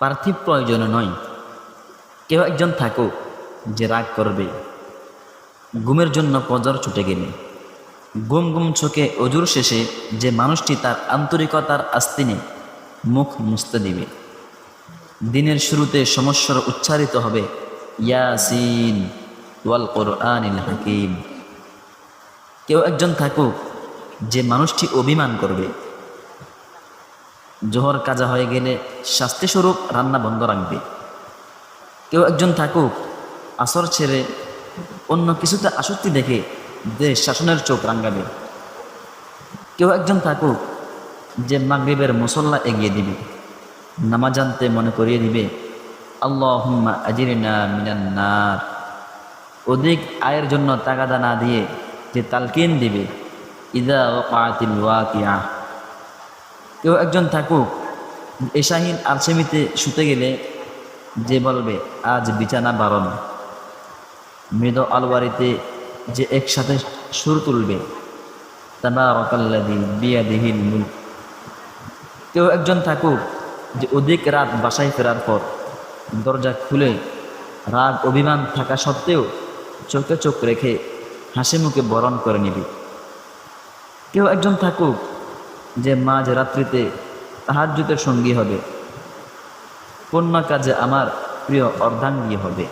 পার্থিব প্রয়োজনে নয়। কেউ একজন থাকুক যে রাগ করবে ঘুমের জন্য ফজর ছুটে গেলে, ঘুম ঘুম চোখে অজুর শেষে যে মানুষটি তার আন্তরিকতার আস্তিনে মুখ মুছতে দিবে, দিনের শুরুতে সমস্যার উচ্চারিত হবে ইয়াসিন ওয়াল কোরআনিল হাকিম। কেউ একজন থাকুক যে মানুষটি অভিমান করবে, জোহর কাজা হয়ে গেলে শাস্তিস্বরূপ রান্না বন্ধ রাখবে। কেউ একজন থাকুক আসর ছেড়ে অন্য কিছুতে আসক্তি দেখে দেশ শাসনের চোখ রাঙ্গাবে। কেউ একজন থাকুক যে মাগরিবের মুসল্লা এগিয়ে দিবে, নামাজ আনতে মনে করিয়ে দিবে আল্লাহুম্মা আজিরনা মিনান নার। অধিক আয়ের জন্য তাগাদা না দিয়ে যে তালকিন দিবে ইদা ওয়াকাতিল ওয়াকিয়া। কেউ একজন থাকুক এশাহীন আলসেমিতে শুতে গেলে যে বলবে আজ বিছানা বারণ। মৃদ আলওয়ারিতে যে একসাথে সুর তুলবে তাবারাকাল্লাযী বিয়াদিহিল মুলক। কেউ একজন থাকুক যে অধিক রাত বাসায় ফেরার পর দরজা খুলে রাগ অভিমান থাকা সত্ত্বেও চোখে চোখ রেখে হাসি মুখে বরণ করে নিবে। কেউ একজন থাকুক যে মাঝ রাত্রিতে তাহাজ্জুদের সঙ্গী হবে, কোন কাজে আমার প্রিয় অর্ধাঙ্গী হবে।